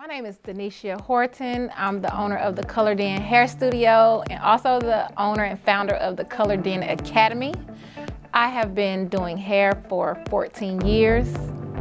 My name is Denisha Horton. I'm the owner of the Colored In Hair Studio and also the owner and founder of the Colored In Academy. I have been doing hair for 14 years.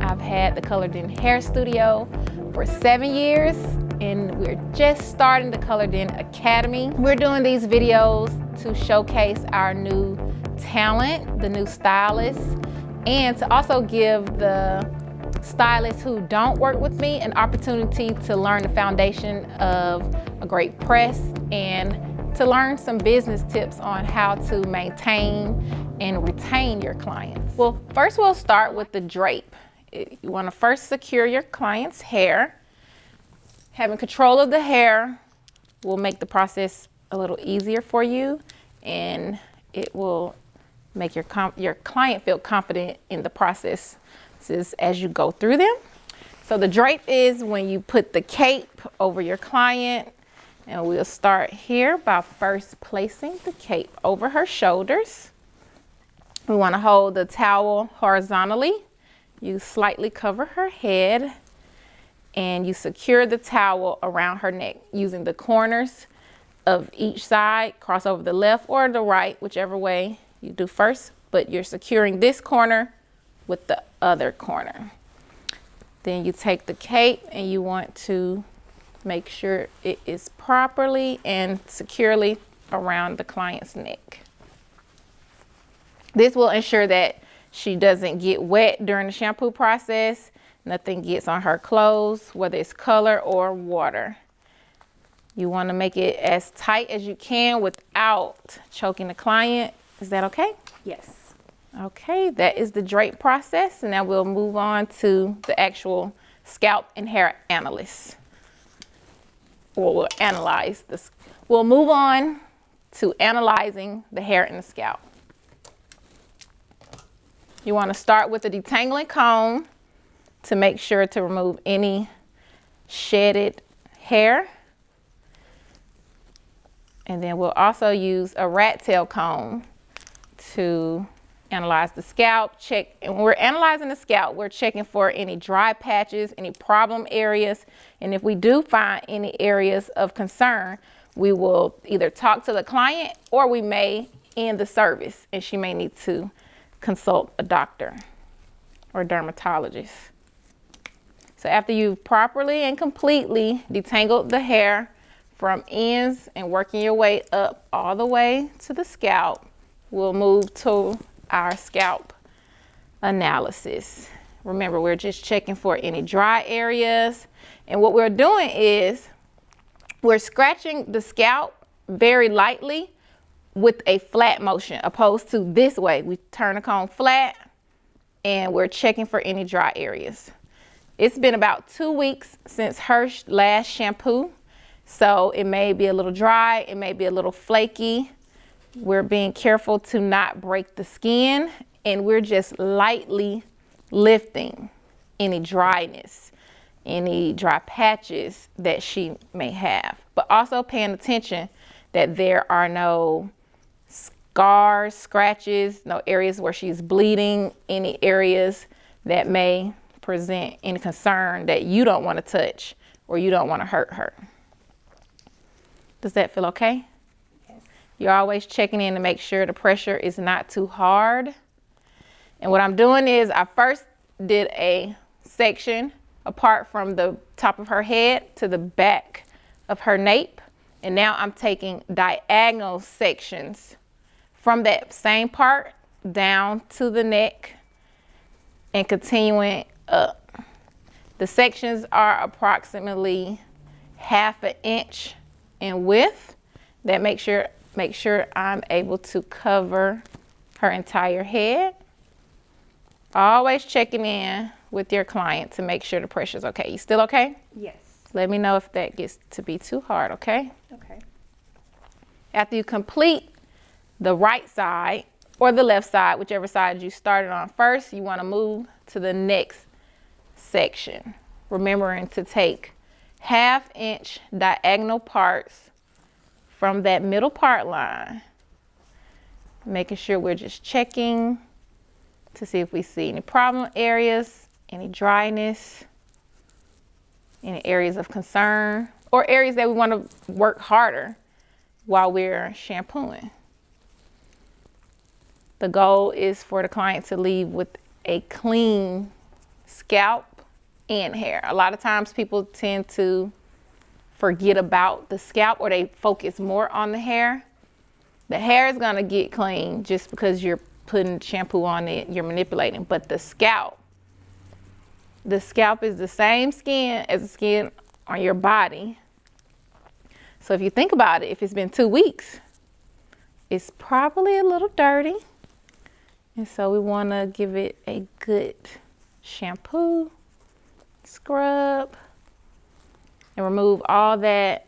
I've had the Colored In Hair Studio for 7 years, and we're just starting the Colored In Academy. We're doing these videos to showcase our new talent, the new stylists, and to also give the stylists who don't work with me an opportunity to learn the foundation of a great press and to learn some business tips on how to maintain and retain your clients. Well, first we'll start with the drape. You want to first secure your client's hair. Having control of the hair will make the process a little easier for you, and it will make your client feel confident in the process as you go through them. So the drape is when you put the cape over your client, and we'll start here by first placing the cape over her shoulders. We want to hold the towel horizontally. You slightly cover her head and you secure the towel around her neck using the corners of each side. Cross over the left or the right, whichever way you do first, but you're securing this corner with the other corner. Then you take the cape and you want to make sure it is properly and securely around the client's neck. This will ensure that she doesn't get wet during the shampoo process. Nothing gets on her clothes, whether it's color or water. You want to make it as tight as you can without choking the client. Is that okay? Yes. Okay, that is the drape process, and now we'll move on to the actual scalp and hair analyst. Or we'll analyze this. We'll move on to analyzing the hair and the scalp. You want to start with the detangling comb to make sure to remove any shedded hair. And then we'll also use a rat tail comb to analyze the scalp. And when we're analyzing the scalp, we're checking for any dry patches, any problem areas. And if we do find any areas of concern, we will either talk to the client or we may end the service and she may need to consult a doctor or dermatologist. So after you've properly and completely detangled the hair from ends and working your way up all the way to the scalp, we'll move to our scalp analysis. Remember, we're just checking for any dry areas. And what we're doing is we're scratching the scalp very lightly with a flat motion, opposed to this way. We turn the comb flat and we're checking for any dry areas. It's been about 2 weeks since her last shampoo, so it may be a little dry, it may be a little flaky. We're being careful to not break the skin, and we're just lightly lifting any dryness, any dry patches that she may have, but also paying attention that there are no scars, scratches, no areas where she's bleeding, any areas that may present any concern that you don't want to touch or you don't want to hurt her. Does that feel okay? You're always checking in to make sure the pressure is not too hard. And what I'm doing is I first did a section apart from the top of her head to the back of her nape. And now I'm taking diagonal sections from that same part down to the neck and continuing up. The sections are approximately 1/2 inch in width. That makes sure I'm able to cover her entire head. Always checking in with your client to make sure the pressure's okay. You still okay? Yes. Let me know if that gets to be too hard, okay? Okay. After you complete the right side or the left side, whichever side you started on first, you want to move to the next section. Remembering to take 1/2 inch diagonal parts from that middle part line, making sure we're just checking to see if we see any problem areas, any dryness. any areas of concern or areas that we want to work harder while we're shampooing. The goal is for the client to leave with a clean scalp and hair. A lot of times people tend to forget about the scalp, or they focus more on the hair. The hair is gonna get clean just because you're putting shampoo on it, you're manipulating, but the scalp is the same skin as the skin on your body. So if you think about it, if it's been 2 weeks, it's probably a little dirty. And so we wanna give it a good shampoo, scrub, and remove all that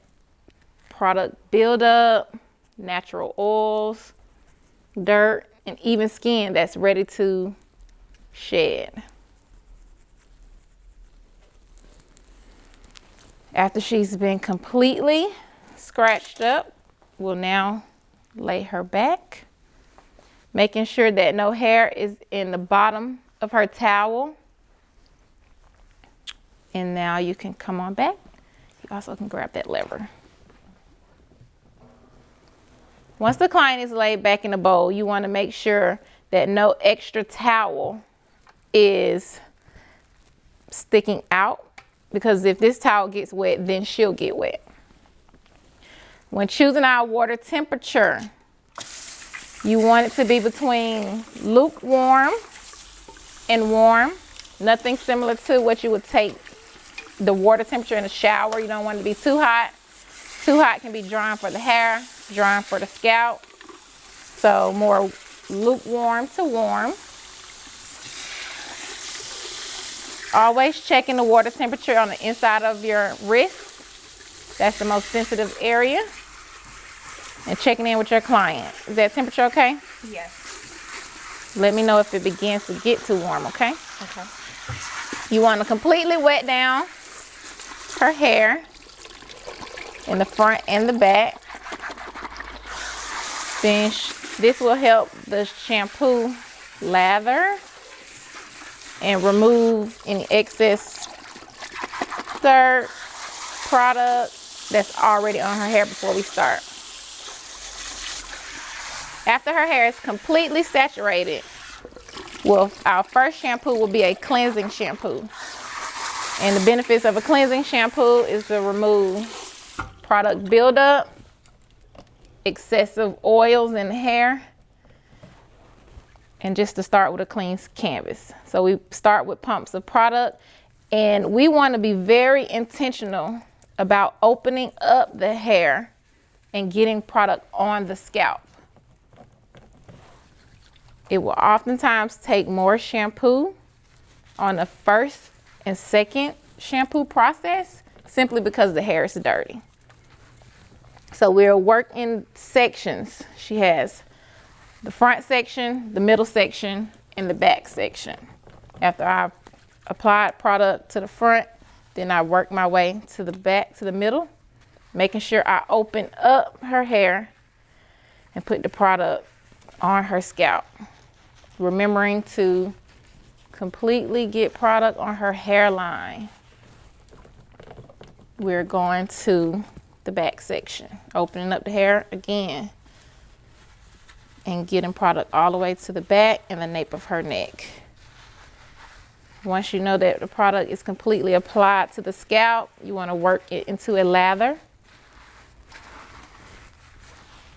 product buildup, natural oils, dirt, and even skin that's ready to shed. After she's been completely scratched up, we'll now lay her back, making sure that no hair is in the bottom of her towel. And now you can come on back. You also can grab that lever. Once the client is laid back in the bowl, you want to make sure that no extra towel is sticking out, because if this towel gets wet, then she'll get wet. When choosing our water temperature, you want it to be between lukewarm and warm. Nothing similar to what you would take the water temperature in the shower. You don't want it to be too hot. Too hot can be drying for the hair, drying for the scalp. So more lukewarm to warm. Always checking the water temperature on the inside of your wrist. That's the most sensitive area. And checking in with your client. Is that temperature okay? Yes. Let me know if it begins to get too warm, okay? Okay. You want to completely wet down her hair in the front and the back. Then this will help the shampoo lather and remove any excess dirt, product that's already on her hair before we start. After her hair is completely saturated, well, our first shampoo will be a cleansing shampoo. And the benefits of a cleansing shampoo is to remove product buildup, excessive oils in the hair, and just to start with a clean canvas. So we start with pumps of product, and we want to be very intentional about opening up the hair and getting product on the scalp. It will oftentimes take more shampoo on the first and second shampoo process simply because the hair is dirty. So we'll work in sections. She has the front section, the middle section, and the back section. After I applied product to the front, then I work my way to the back, to the middle, making sure I open up her hair and put the product on her scalp. Remembering to completely get product on her hairline. We're going to the back section, opening up the hair again and getting product all the way to the back and the nape of her neck. Once you know that the product is completely applied to the scalp, you want to work it into a lather.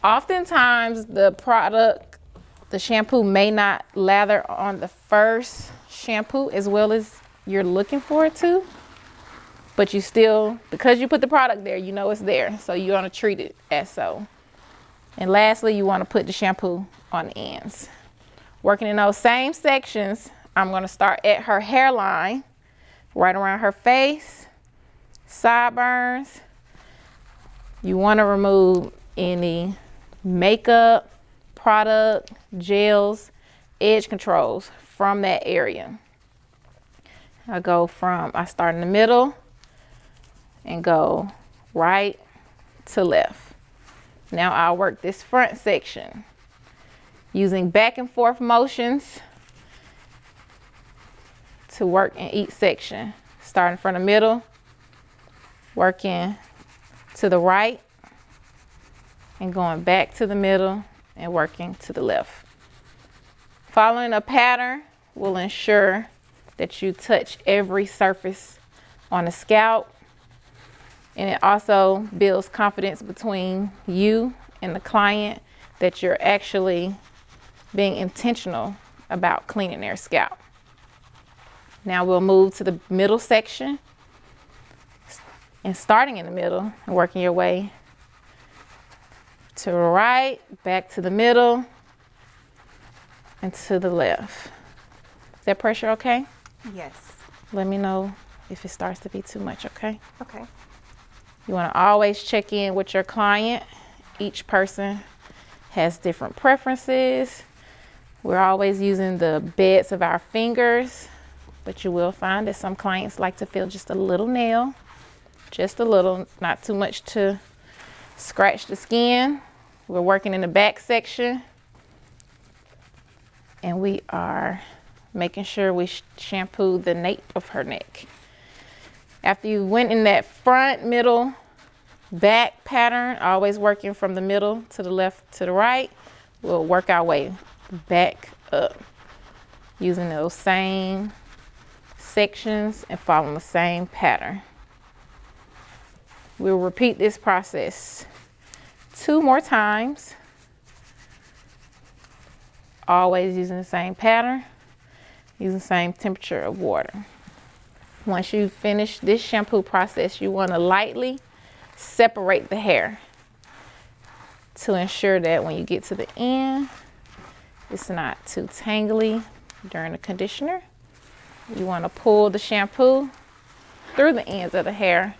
Oftentimes the shampoo may not lather on the first shampoo as well as you're looking for it to, but you still, because you put the product there, you know it's there, so you want to treat it as so. And lastly, you want to put the shampoo on the ends. Working in those same sections, I'm going to start at her hairline, right around her face, sideburns. You want to remove any makeup, product, gels, edge controls from that area. I start in the middle and go right to left. Now I'll work this front section using back and forth motions to work in each section. Starting from the middle working to the right and going back to the middle and working to the left. Following a pattern will ensure that you touch every surface on the scalp, and it also builds confidence between you and the client that you're actually being intentional about cleaning their scalp. Now we'll move to the middle section, and starting in the middle and working your way to the right, back to the middle, and to the left. Is that pressure okay? Yes. Let me know if it starts to be too much, okay? Okay. You want to always check in with your client. Each person has different preferences. We're always using the beds of our fingers, but you will find that some clients like to feel just a little nail, just a little, not too much to scratch the skin. We're working in the back section, and we are making sure we shampoo the nape of her neck. After you went in that front, middle, back pattern, always working from the middle to the left to the right, we'll work our way back up using those same sections and following the same pattern. We'll repeat this process 2 more times, always using the same pattern, using the same temperature of water. Once you finish this shampoo process, you want to lightly separate the hair to ensure that when you get to the end, it's not too tangly during the conditioner. You want to pull the shampoo through the ends of the hair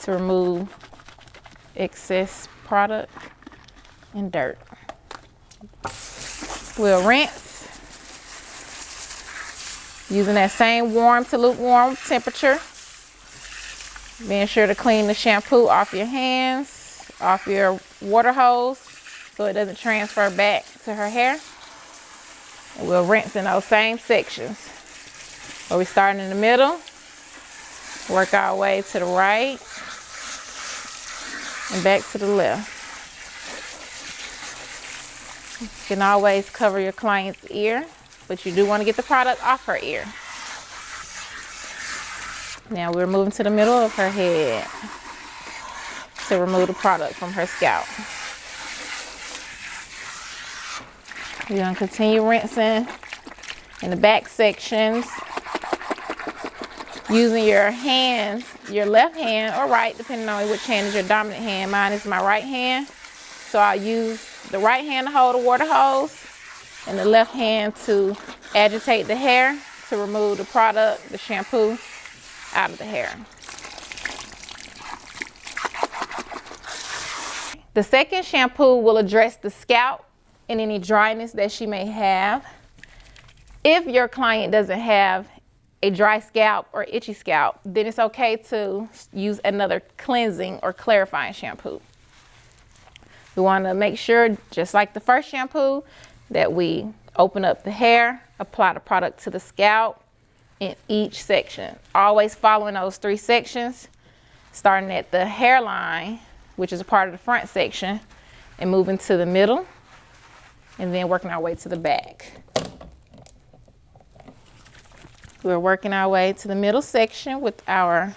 to remove excess product and dirt. We'll rinse using that same warm to lukewarm temperature. Being sure to clean the shampoo off your hands, off your water hose, so it doesn't transfer back to her hair. And we'll rinse in those same sections. Where we start in the middle, work our way to the right, and back to the left. You can always cover your client's ear, but you do want to get the product off her ear. Now we're moving to the middle of her head to remove the product from her scalp. You're going to continue rinsing in the back sections using your hands, your left hand or right, depending on which hand is your dominant hand. Mine is my right hand. So I'll use the right hand to hold the water hose and the left hand to agitate the hair to remove the product, the shampoo, out of the hair. The second shampoo will address the scalp and any dryness that she may have. If your client doesn't have a dry scalp or itchy scalp, then it's okay to use another cleansing or clarifying shampoo. We want to make sure, just like the first shampoo, that we open up the hair, apply the product to the scalp in each section. Always following those 3 sections, starting at the hairline, which is a part of the front section, and moving to the middle, and then working our way to the back. We're working our way to the middle section with our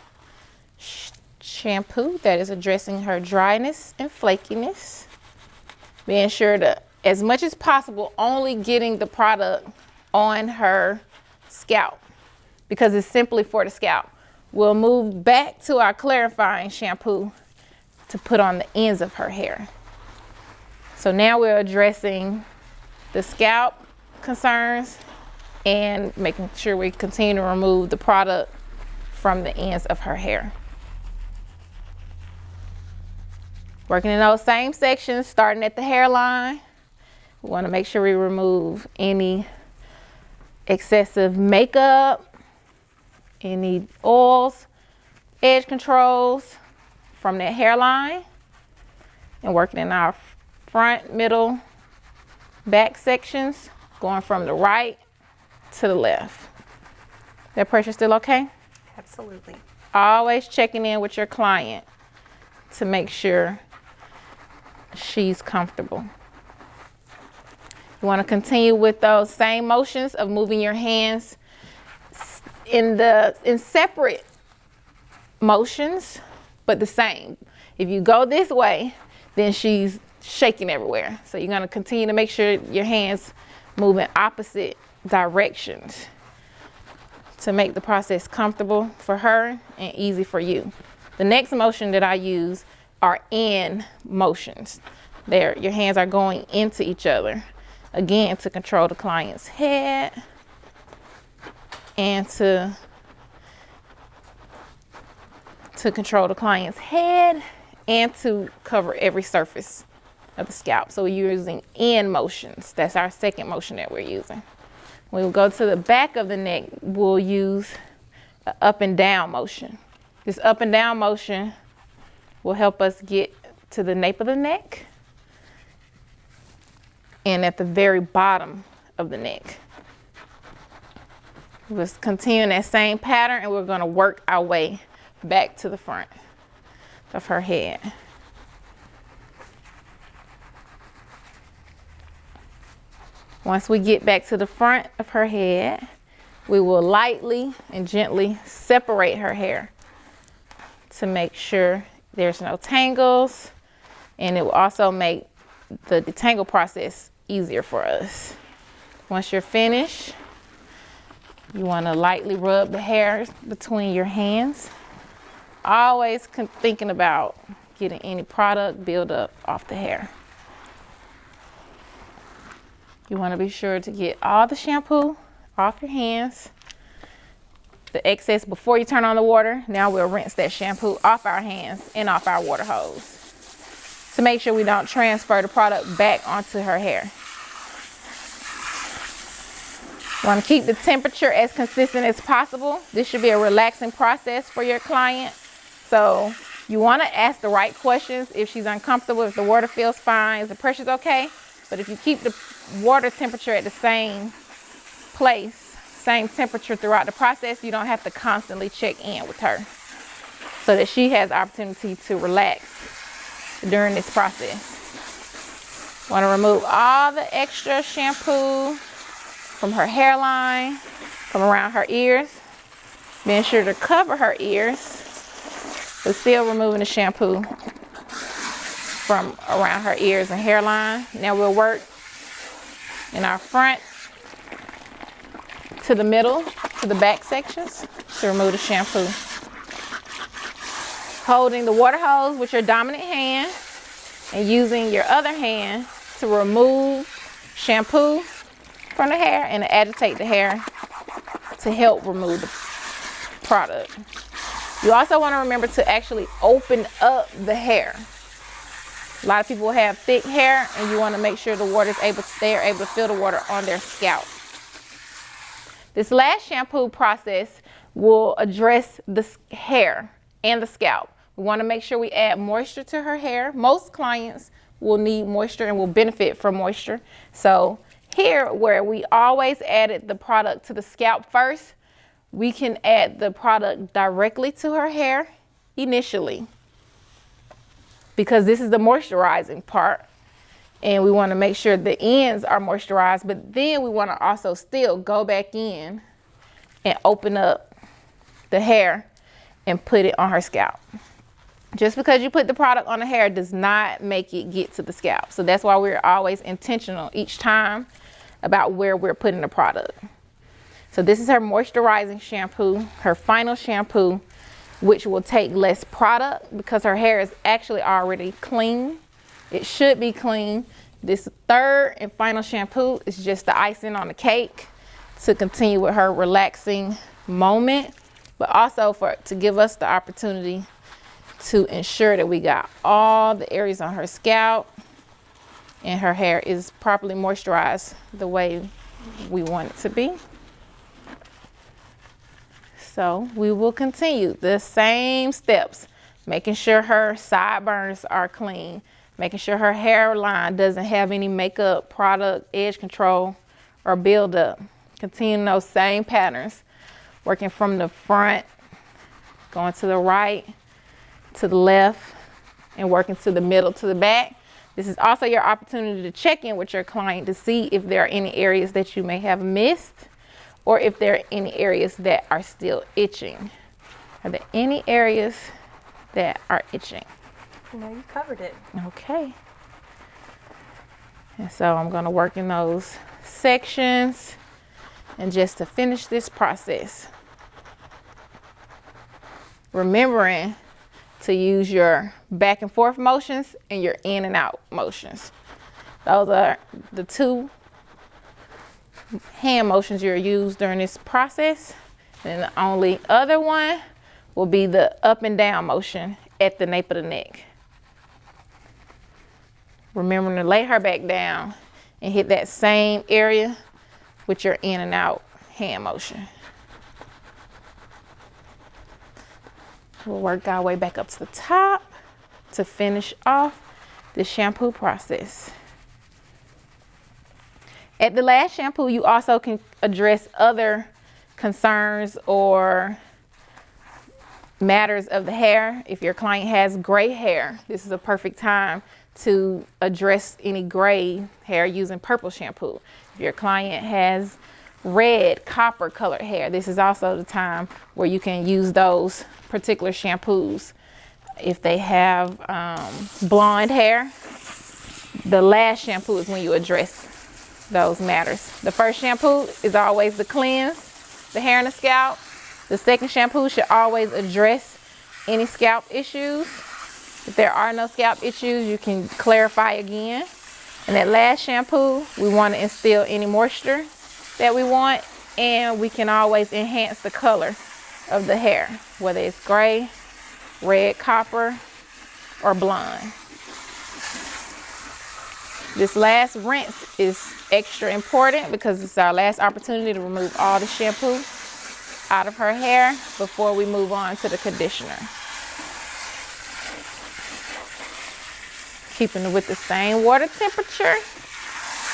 shampoo that is addressing her dryness and flakiness. Being sure to, as much as possible, only getting the product on her scalp because it's simply for the scalp. We'll move back to our clarifying shampoo to put on the ends of her hair. So now we're addressing the scalp concerns and making sure we continue to remove the product from the ends of her hair. Working in those same sections, starting at the hairline, we want to make sure we remove any excessive makeup, any oils, edge controls from that hairline, and working in our front, middle, back sections, going from the right to the left. That pressure still okay? Absolutely. Always checking in with your client to make sure she's comfortable. You want to continue with those same motions of moving your hands in separate motions, but the same. If you go this way, then she's shaking everywhere. So you're going to continue to make sure your hands move in opposite directions to make the process comfortable for her and easy for you. The next motion that I use are in motions. There, your hands are going into each other. Again, to control the client's head and to control the client's head and to cover every surface of the scalp. So we're using in motions. That's our second motion that we're using. When we go to the back of the neck, we'll use an up and down motion. This up and down motion will help us get to the nape of the neck and at the very bottom of the neck. We'll continue in that same pattern and we're going to work our way back to the front of her head. Once we get back to the front of her head, we will lightly and gently separate her hair to make sure there's no tangles, and it will also make the detangle process easier for us. Once you're finished, you want to lightly rub the hairs between your hands, always thinking about getting any product buildup off the hair. You want to be sure to get all the shampoo off your hands, the excess before you turn on the water. Now we'll rinse that shampoo off our hands and off our water hose to make sure we don't transfer the product back onto her hair. You want to keep the temperature as consistent as possible. This should be a relaxing process for your client. So you want to ask the right questions if she's uncomfortable, if the water feels fine, if the pressure's okay. But if you keep the water temperature at the same place, same temperature throughout the process, you don't have to constantly check in with her so that she has opportunity to relax during this process. Want to remove all the extra shampoo from her hairline, from around her ears. Being sure to cover her ears, but still removing the shampoo from around her ears and hairline. Now we'll work in our front to the middle, to the back sections to remove the shampoo. Holding the water hose with your dominant hand and using your other hand to remove shampoo from the hair and to agitate the hair to help remove the product. You also want to remember to actually open up the hair. A lot of people have thick hair and you want to make sure the water they're able to feel the water on their scalp. This last shampoo process will address the hair and the scalp. We want to make sure we add moisture to her hair. Most clients will need moisture and will benefit from moisture. So here, where we always added the product to the scalp first, we can add the product directly to her hair initially, because this is the moisturizing part and we want to make sure the ends are moisturized, but then we want to also still go back in and open up the hair and put it on her scalp. Just because you put the product on the hair does not make it get to the scalp. So that's why we're always intentional each time about where we're putting the product. So this is her moisturizing shampoo, her final shampoo, which will take less product because her hair is actually already clean. It should be clean. This third and final shampoo is just the icing on the cake to continue with her relaxing moment, but also to give us the opportunity to ensure that we got all the areas on her scalp and her hair is properly moisturized the way we want it to be. So we will continue the same steps, making sure her sideburns are clean, making sure her hairline doesn't have any makeup, product, edge control, or buildup. Continuing those same patterns, working from the front going to the right, to the left, and working to the middle, to the back. This is also your opportunity to check in with your client to see if there are any areas that you may have missed or if there are any areas that are still itching. Are there any areas that are itching? No, you covered it. Okay. And so I'm going to work in those sections. And just to finish this process, remembering to use your back and forth motions and your in and out motions. Those are the two hand motions you'll use during this process. And the only other one will be the up and down motion at the nape of the neck. Remembering to lay her back down and hit that same area with your in and out hand motion. We'll work our way back up to the top to finish off the shampoo process. At the last shampoo, you also can address other concerns or matters of the hair. If your client has gray hair, this is a perfect time to address any gray hair using purple shampoo. If your client has red, copper colored hair, this is also the time where you can use those particular shampoos. If they have blonde hair, the last shampoo is when you address those matters. The first shampoo is always to cleanse the hair and the scalp. The second shampoo should always address any scalp issues. If there are no scalp issues, you can clarify again. And that last shampoo, we want to instill any moisture that we want, and we can always enhance the color of the hair, whether it's gray, red, copper, or blonde. This last rinse is extra important because it's our last opportunity to remove all the shampoo out of her hair before we move on to the conditioner. Keeping it with the same water temperature.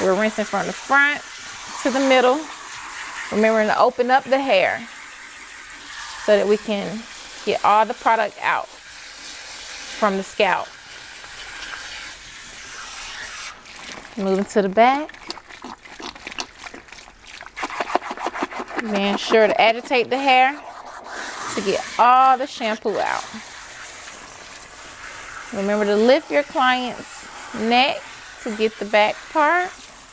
We're rinsing from the front to the middle. Remembering to open up the hair so that we can get all the product out from the scalp. Moving to the back. Being sure to agitate the hair to get all the shampoo out. Remember to lift your client's neck to get the back part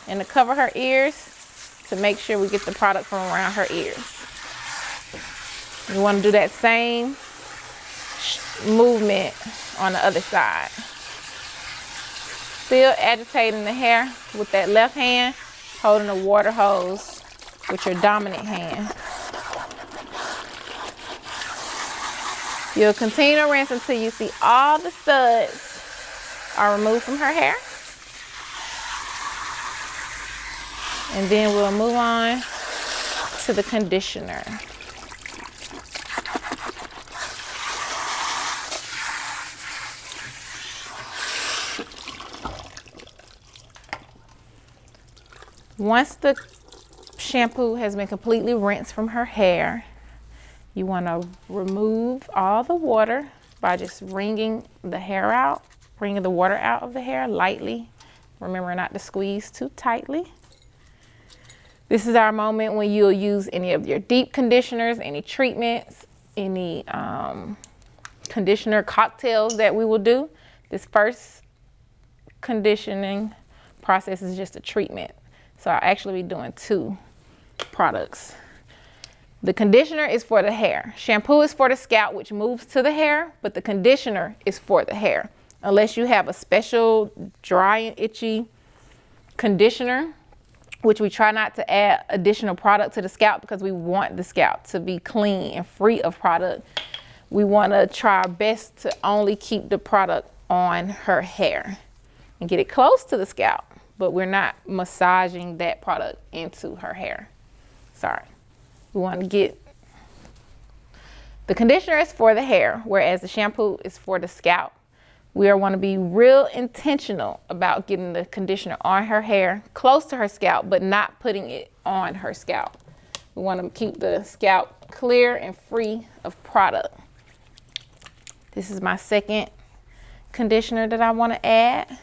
and to cover her ears to make sure we get the product from around her ears. You want to do that same movement on the other side. Still agitating the hair with that left hand, holding the water hose with your dominant hand. You'll continue to rinse until you see all the studs are removed from her hair. And then we'll move on to the conditioner. Once the shampoo has been completely rinsed from her hair, you want to remove all the water by just wringing the hair out, wringing the water out of the hair lightly. Remember not to squeeze too tightly. This is our moment when you'll use any of your deep conditioners, any treatments, any conditioner cocktails that we will do. This first conditioning process is just a treatment. So I'll actually be doing two products. The conditioner is for the hair. Shampoo is for the scalp, which moves to the hair, but the conditioner is for the hair. Unless you have a special dry and itchy conditioner, which we try not to add additional product to the scalp because we want the scalp to be clean and free of product. We want to try our best to only keep the product on her hair and get it close to the scalp, but we're not massaging that product into her hair. Sorry. We want to get, the conditioner is for the hair, whereas the shampoo is for the scalp. We want to be real intentional about getting the conditioner on her hair, close to her scalp, but not putting it on her scalp. We want to keep the scalp clear and free of product. This is my second conditioner that I want to add.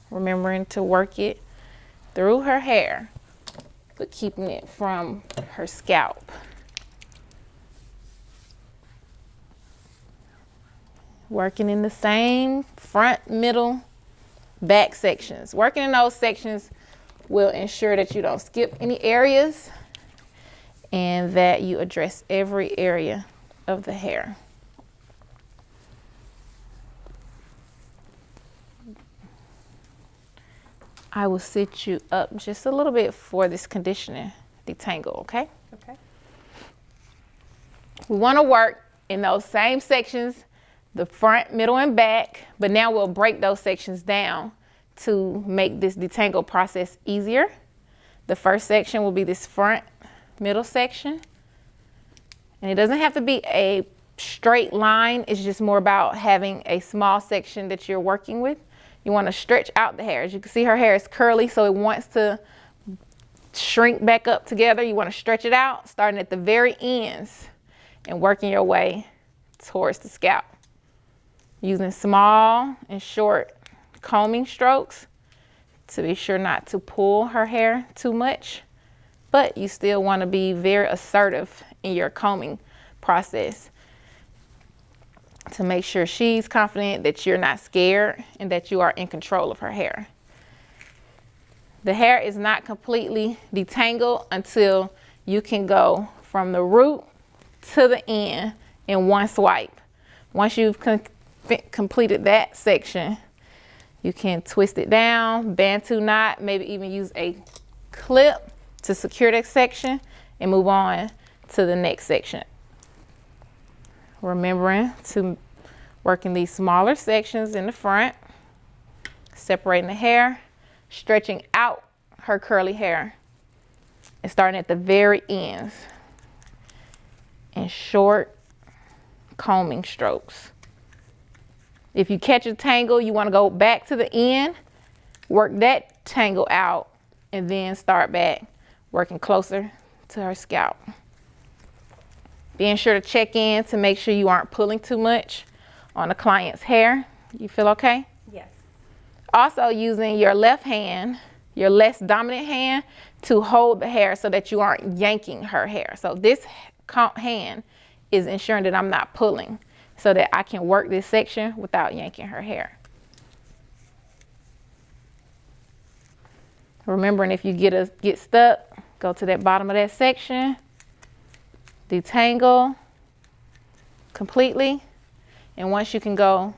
Remembering to work it through her hair, but keeping it from her scalp. Working in the same front, middle, back sections. Working in those sections will ensure that you don't skip any areas and that you address every area of the hair. I will sit you up just a little bit for this conditioner detangle, okay? Okay. We want to work in those same sections, the front, middle, and back, but now we'll break those sections down to make this detangle process easier. The first section will be this front, middle section. And it doesn't have to be a straight line. It's just more about having a small section that you're working with. You want to stretch out the hair. As you can see, her hair is curly, so it wants to shrink back up together. You want to stretch it out, starting at the very ends and working your way towards the scalp. Using small and short combing strokes to be sure not to pull her hair too much, but you still want to be very assertive in your combing process to make sure she's confident that you're not scared and that you are in control of her hair. The hair is not completely detangled until you can go from the root to the end in one swipe. Once you've completed that section, you can twist it down, bantu knot, maybe even use a clip to secure that section and move on to the next section. Remembering to work in these smaller sections in the front, separating the hair, stretching out her curly hair, and starting at the very ends in short combing strokes. If you catch a tangle, you want to go back to the end, work that tangle out, and then start back working closer to her scalp. Being sure to check in to make sure you aren't pulling too much on the client's hair. You feel okay? Yes. Also using your left hand, your less dominant hand, to hold the hair so that you aren't yanking her hair. So this hand is ensuring that I'm not pulling so that I can work this section without yanking her hair. Remembering if you get stuck, go to that bottom of that section, detangle completely, and once you can go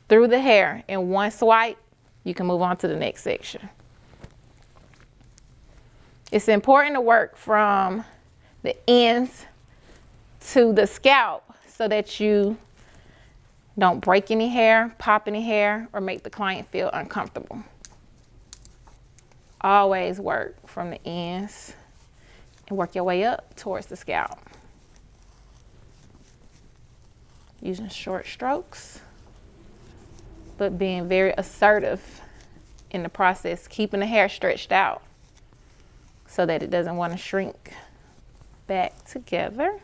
through the hair in one swipe, you can move on to the next section. It's important to work from the ends to the scalp so that you don't break any hair, pop any hair, or make the client feel uncomfortable. Always work from the ends and work your way up towards the scalp. Using short strokes, but being very assertive in the process, keeping the hair stretched out so that it doesn't want to shrink back together.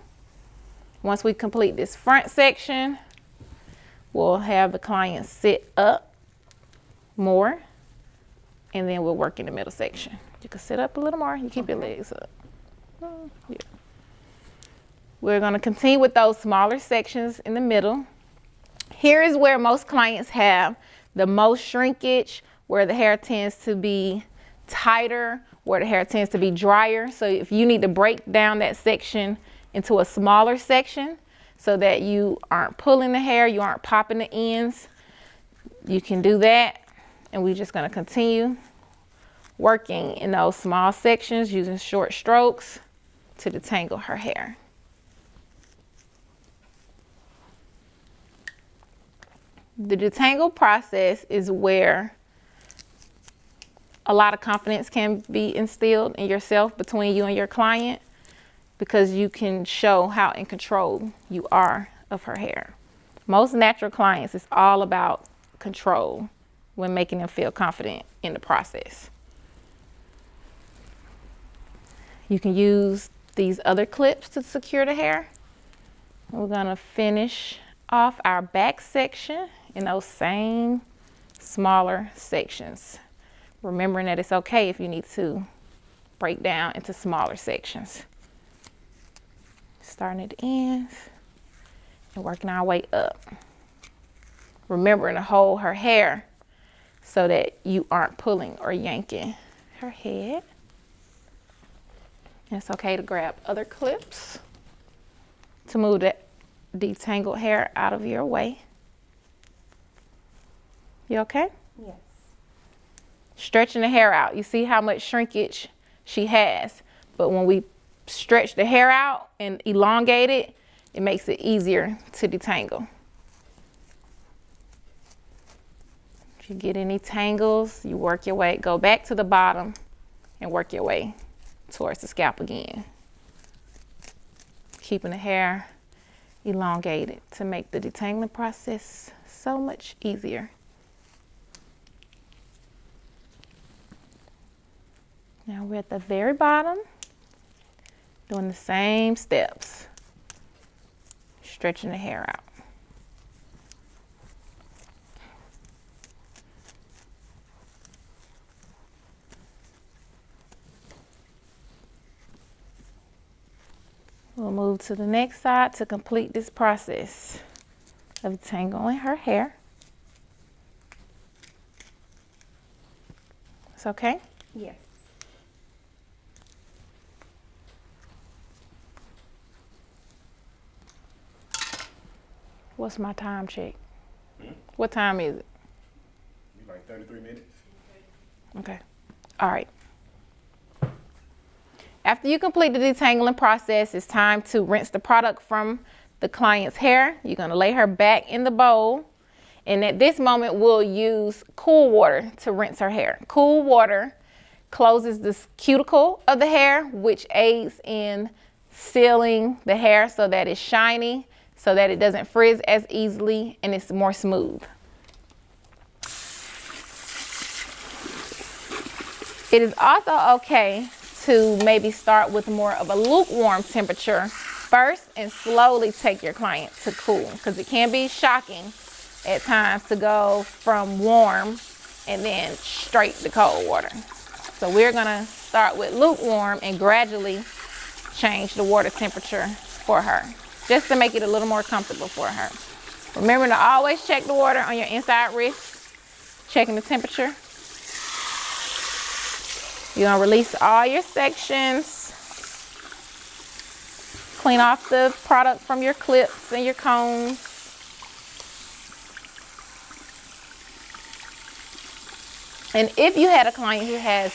Once we complete this front section, we'll have the client sit up more, and then we'll work in the middle section. You can sit up a little more. You keep your legs up. Yeah. We're going to continue with those smaller sections in the middle. Here is where most clients have the most shrinkage, where the hair tends to be tighter, where the hair tends to be drier. So if you need to break down that section into a smaller section so that you aren't pulling the hair, you aren't popping the ends, you can do that. And we're just going to continue working in those small sections using short strokes to detangle her hair. The detangle process is where a lot of confidence can be instilled in yourself between you and your client, because you can show how in control you are of her hair. Most natural clients, it's all about control when making them feel confident in the process. You can use these other clips to secure the hair. We're gonna finish off our back section in those same smaller sections. Remembering that it's okay if you need to break down into smaller sections. Starting at the ends and working our way up. Remembering to hold her hair so that you aren't pulling or yanking her head. And it's okay to grab other clips to move that detangled hair out of your way. You okay? Yes. Stretching the hair out. You see how much shrinkage she has. But when we stretch the hair out and elongate it, it makes it easier to detangle. If you get any tangles, you work your way, go back to the bottom and work your way towards the scalp again. Keeping the hair elongated to make the detangling process so much easier. Now we're at the very bottom, doing the same steps, stretching the hair out. We'll move to the next side to complete this process of detangling her hair. It's okay? Yes. What's my time check? What time is it? Like 33 minutes. Okay. All right. After you complete the detangling process, it's time to rinse the product from the client's hair. You're going to lay her back in the bowl. And at this moment, we'll use cool water to rinse her hair. Cool water closes the cuticle of the hair, which aids in sealing the hair so that it's shiny, so that it doesn't frizz as easily and it's more smooth. It is also okay to maybe start with more of a lukewarm temperature first and slowly take your client to cool, because it can be shocking at times to go from warm and then straight to cold water. So we're gonna start with lukewarm and gradually change the water temperature for her, just to make it a little more comfortable for her. Remember to always check the water on your inside wrist, checking the temperature. You're gonna release all your sections. Clean off the product from your clips and your combs. And if you had a client who has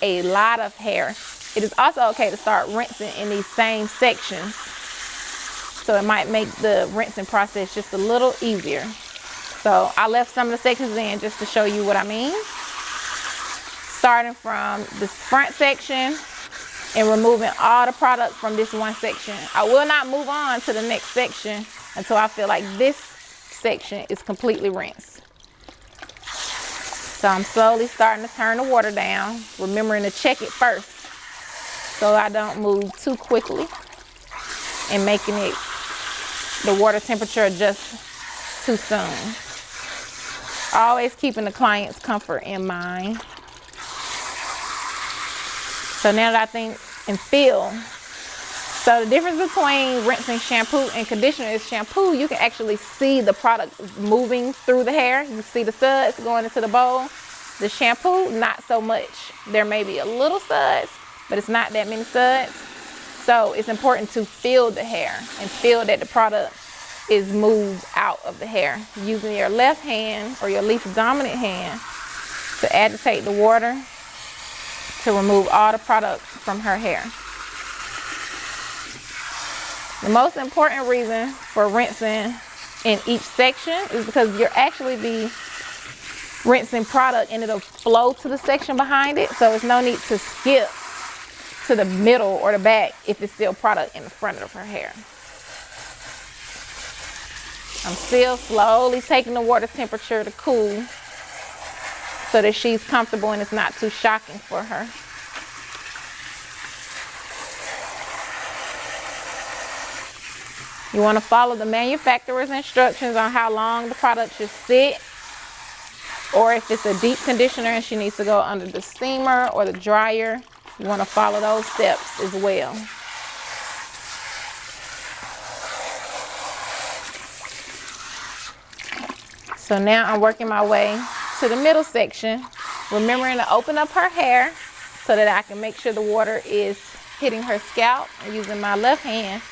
a lot of hair, it is also okay to start rinsing in these same sections. So it might make the rinsing process just a little easier. So I left some of the sections in just to show you what I mean. Starting from this front section and removing all the product from this one section. I will not move on to the next section until I feel like this section is completely rinsed. So I'm slowly starting to turn the water down, remembering to check it first so I don't move too quickly and making it the water temperature adjust too soon. Always keeping the client's comfort in mind. So now that I think and feel, so the difference between rinsing shampoo and conditioner is shampoo, you can actually see the product moving through the hair. You see the suds going into the bowl. The shampoo, not so much. There may be a little suds, but it's not that many suds. So it's important to feel the hair and feel that the product is moved out of the hair. Using your left hand or your least dominant hand to agitate the water to remove all the product from her hair. The most important reason for rinsing in each section is because you'll actually be rinsing product and it'll flow to the section behind it. So there's no need to skip to the middle or the back if it's still product in the front of her hair. I'm still slowly taking the water temperature to cool so that she's comfortable and it's not too shocking for her. You want to follow the manufacturer's instructions on how long the product should sit, or if it's a deep conditioner and she needs to go under the steamer or the dryer, you want to follow those steps as well. So now I'm working my way to the middle section, remembering to open up her hair so that I can make sure the water is hitting her scalp, and using my left hand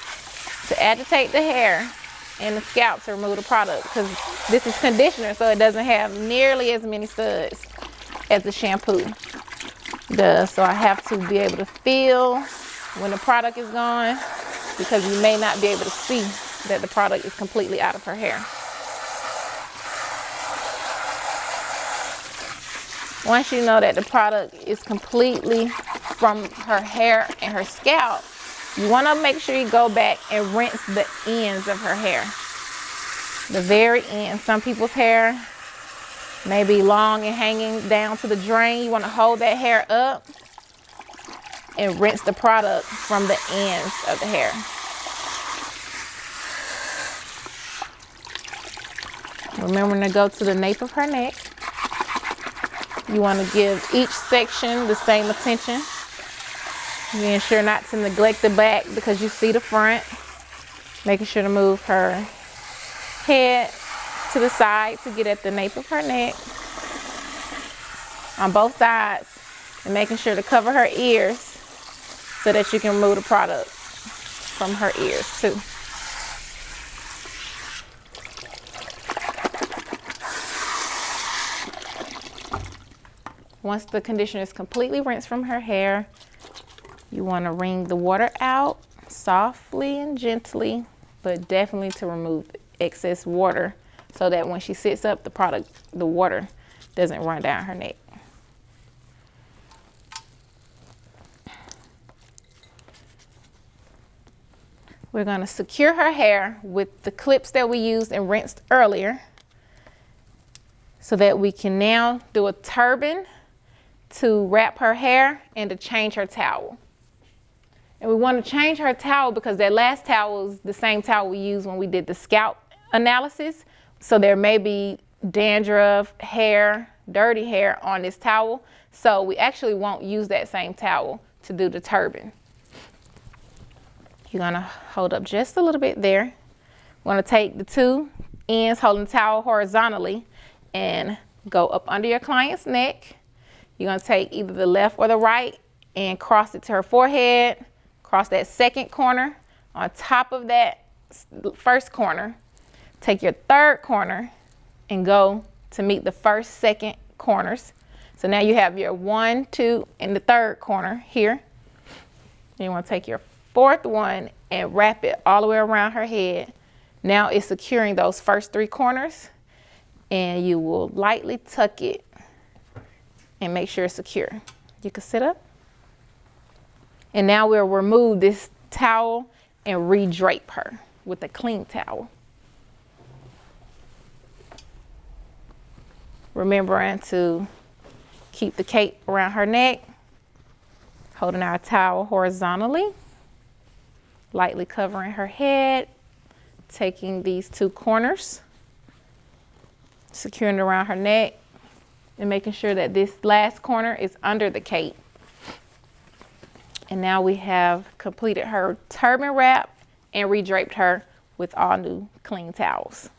to agitate the hair and the scalp to remove the product, because this is conditioner, so it doesn't have nearly as many studs as the shampoo does. So I have to be able to feel when the product is gone, because you may not be able to see that the product is completely out of her hair. Once you know that the product is completely from her hair and her scalp, you want to make sure you go back and rinse the ends of her hair. The very end. Some people's hair may be long and hanging down to the drain. You want to hold that hair up and rinse the product from the ends of the hair. Remembering to go to the nape of her neck. You want to give each section the same attention. Being sure not to neglect the back because you see the front. Making sure to move her head to the side to get at the nape of her neck on both sides, and making sure to cover her ears so that you can remove the product from her ears too. Once the conditioner is completely rinsed from her hair, you want to wring the water out softly and gently, but definitely to remove excess water so that when she sits up, the water doesn't run down her neck. We're going to secure her hair with the clips that we used and rinsed earlier, so that we can now do a turban to wrap her hair and to change her towel. And we want to change her towel because that last towel is the same towel we used when we did the scalp analysis. So there may be dandruff, hair, dirty hair on this towel. So we actually won't use that same towel to do the turban. You're gonna hold up just a little bit there. You want to take the two ends holding the towel horizontally and go up under your client's neck. You're going to take either the left or the right and cross it to her forehead, cross that second corner on top of that first corner. Take your third corner and go to meet the first, second corners. So now you have your 1, 2, and the third corner here. Then you want to take your fourth one and wrap it all the way around her head. Now it's securing those first 3 corners, and you will lightly tuck it and make sure it's secure. You can sit up. And now we'll remove this towel and re-drape her with a clean towel. Remembering to keep the cape around her neck, holding our towel horizontally, lightly covering her head, taking these 2 corners, securing it around her neck, and making sure that this last corner is under the cape. And now we have completed her turban wrap and re-draped her with all new clean towels.